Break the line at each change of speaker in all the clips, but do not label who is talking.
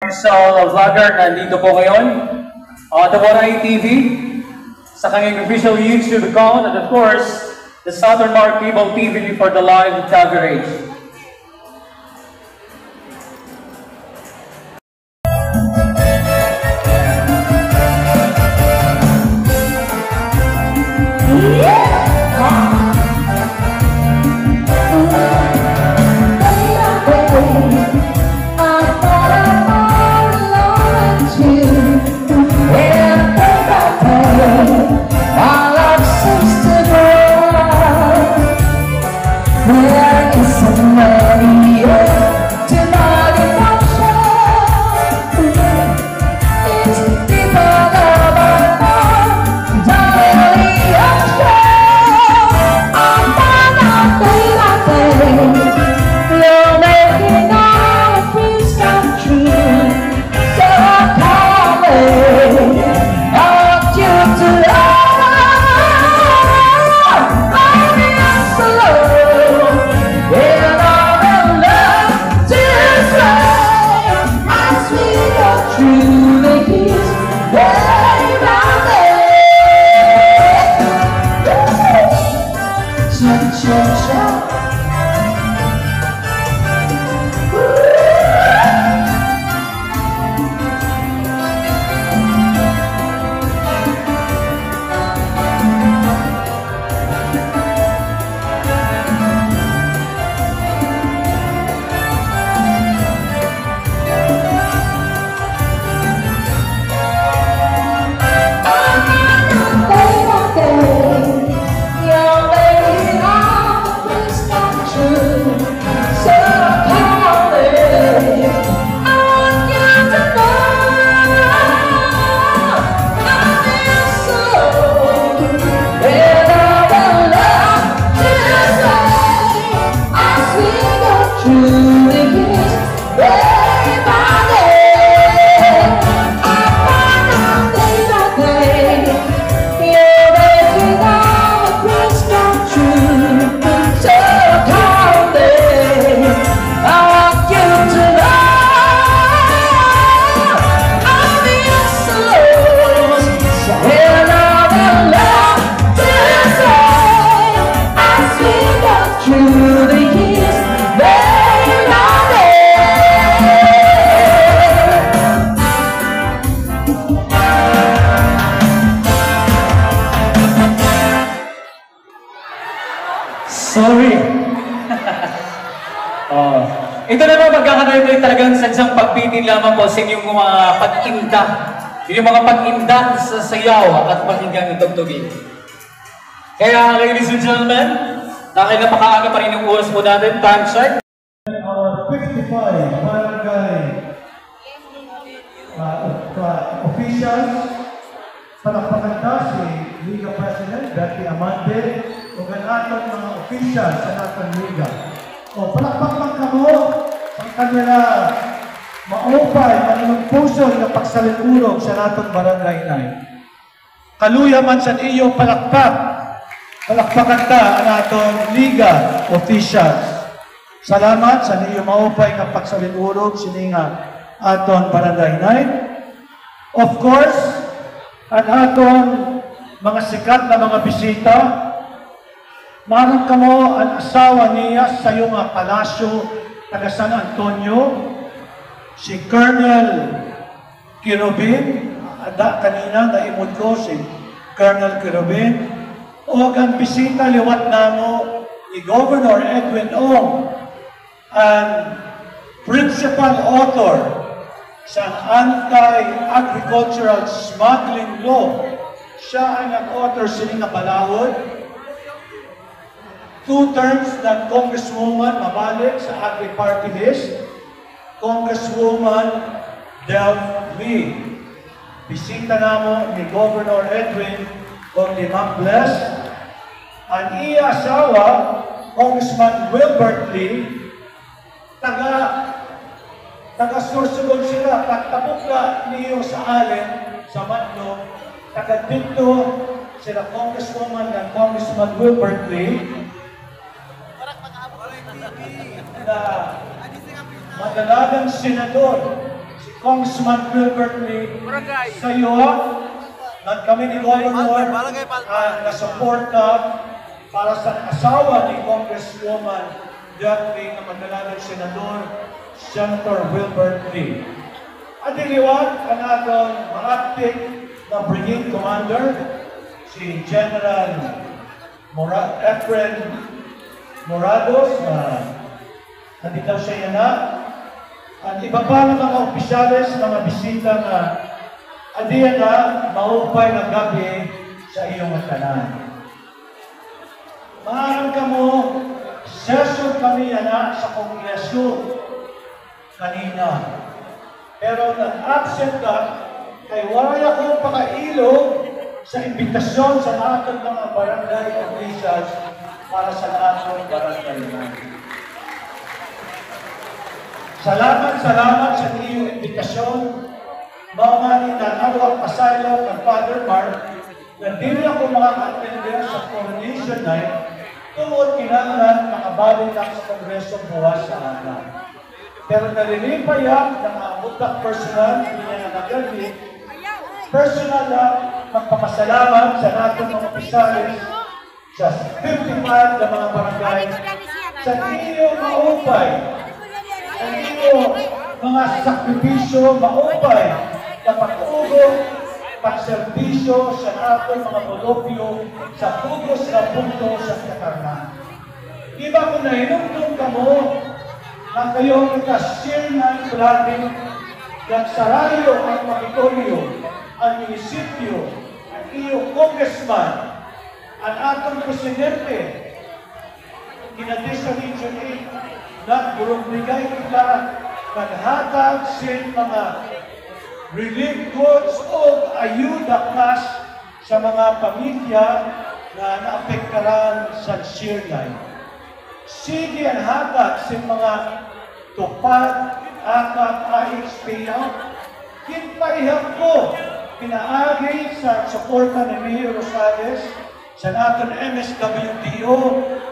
Sa vlogger na nandito po ngayon, The Waray TV, sa kanyang official YouTube account, and of course, the Southern Mark Cable TV for the live coverage. Sorry. Ito naman magkakanayon talagang sadyang pagpitin lamang po sa inyong mga pag-inda. Yung mga pag-inda sa sayaw at pakinggan ng tugtugin. Kaya, ladies and gentlemen, dahil napakaaga pa rin yung oras po natin, time check.
Our 55 barangay officials, palakpakan na si Liga President Betty Amande, o ganaton mga officials sa natang Liga. O palakpakan ka mo ang kanila maupay, manimang puso na pagsalinurog sa natang barangay na. Kaluya man sa iyo palakpak. Palakpakan ta ang aton Liga officials. Salamat sa niyo maupay ng pagsalinurog sininga aton barangay night. Of course, ang aton mga sikat na mga bisita, marang kamo ang asawa niya sa iyong palasyo taga San Antonio, si Colonel Kirobin, kanina na imod ko si Colonel Kirobin, o ang bisita liwat namo ni Governor Edwin Ong, ang principal author sa anti-agricultural smuggling law. Siya ang nag-author sining nga balahod. 2 terms na Congresswoman mabalik sa Agri-Party list, Congresswoman Delph Lee. Bisita namo ni Governor Edwin o ni Ma'am Bless. Ang iya asawa, Congressman Wilbert Lee, taga-Sorsogon sila, pagtabok niyo sa alin, sa Matlo, taga-dito sila Congresswoman ng Congressman Wilbert Lee, na madalagang senador, si Congressman Wilbert Lee, sa iyo, at kami ni Governor, na-suporta para sa asawa ni Congresswoman dating na madalagang Senador, Senator Wilbert Lee. At iliwat ang ating ma-acting na Brigade Commander, si General Efren Morados, hindi daw siya yan at iba pa ng mga opisyales, mga bisita na adiyan na maupay ng gabi sa iyong tanan. Maaram ka mo, session kami sa Kongreso kanina. Pero nag-absent ka, kay wala akong pakailog sa imbitasyon sa ating mga barangay officials para sa ating barangay natin. Salamat sa iyong imbitasyon. Mga ninanawag pasaylo ng Father Mark na dili ako makaka-attend sa coronation night tungkol kinangan makabalik lang sa Kongreso buwas sa anak. Pero nalilipayak ng mga mutak personal, hindi niya nagabi, personal na magpapasalamat sa natin mga opisyalis sa 55 na mga barangay sa iyong maupay, sa iyong mga sakripisyo maupay na pag-ugong, pag-servisyo sa ating mga molopyo sa pugos na punto sa katarnan. Iba kung nainumdum ka mo ang kayong ikasir ng planning, nagsarayo ang Kapitolyo, ang munisipyo, ang iyong congressman, ang atong presidente, kinadisa Region 8, nagburumligay kita, naghatag sa mga relief goods o ayuda cash sa mga pamilya na naapektaran sa shear line. Sige ang hatag sa mga tupad, akap, AX payout. Kinpaihap ko, pinaagi sa suporta ni Mayor Rosales, sa natin MSWDO,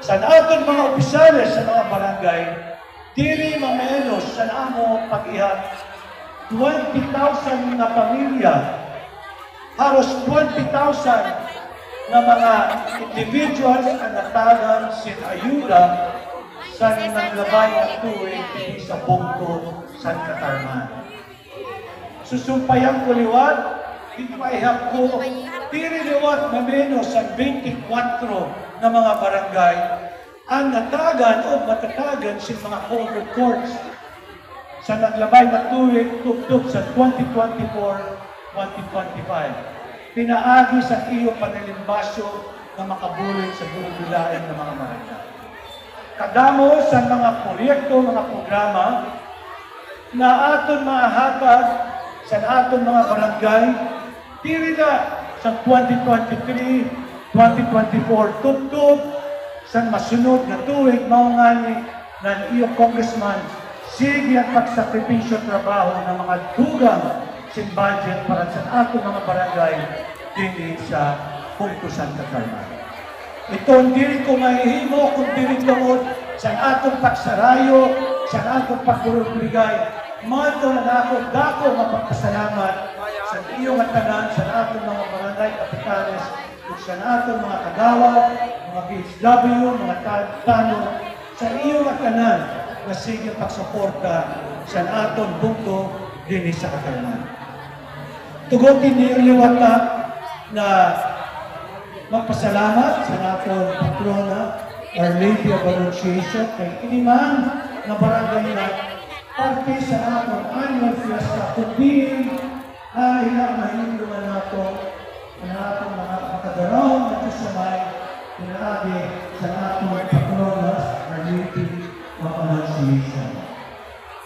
sa natin mga opisyalis sa mga barangay, dili mamenos sa namo pag-ihap 20,000 na pamilya, halos 20,000 na mga individuals na natagan sin ayuda sa naglabay na tuwing sa Bungko, San Catarman. Susumpayan ko liwat, ipaihap ko, tiri liwat na menos sa 24 na mga barangay ang natagan o matatagan sa mga covered courts sa naglabay na tuwing tugtog sa 2024-2025. Pinaagi sa iyo panalimbasyo na makabuloy sa buong-bulain ng mga barangay. Kadamo sa mga proyekto, mga programa na aton mga hatag sa aton mga barangay, dili na sa 2023, 2024, tugtog sa masunod na tuwing maungani ng iyo congressman, sige ang pagsakripisyo trabaho ng mga dugang sin budget para sa ato mga barangay dili sa Punto San Catarman. Ito hindi ko mahihimo kung dili tungod sa atong pagsarayo, sa atong pagpulubligay. Mato na ako dako mapagpasalamat sa iyong tanan, sa atong mga barangay kapitanes, ug sa atong mga kagawad, mga PHW, mga tanong, sa iyong tanan na sige pagsuporta sa atong bungko din sa Catarman. Tugutin niyo liwata na magpasalamat sa atong patrona, Our Lady of Annunciation, kay iniman na barangay na parte sa atong annual fiesta, kundi ilang mahindungan nato na atong mga makadaraw na kasamay pinaagi sa atong patrona, Our Lady of Annunciation.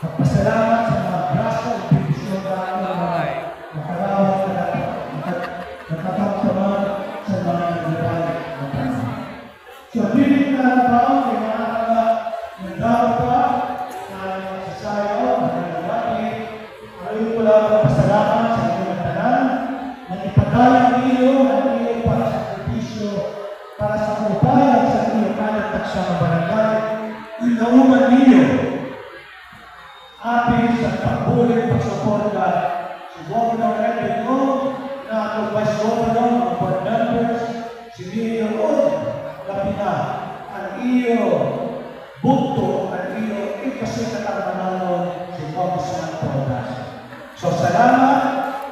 Magpasalamat sa mga braso at pibisyon na mga makarawang na nakatamtaman sa mga naglalagay ng panahon. So, hindi na nabaw, nagdaw pa na nagsasayaw, naglalagay. Ayaw ko lang magpasalamat sa inyong tanan na ipadalang iyo at iyo para sa servisyo, para sa kupayan sa iyo kanan at sa mga barangay. Inauman niyo atin sa pagbulit, pagsuporta iyo bunto, ang iyo kasi kataramanon si Congressman Todas. So salamat,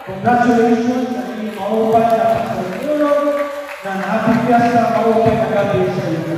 congratulations sa inyong maupay na pagkakulong na nakapagpiyas na maupay na gabi sa iyo.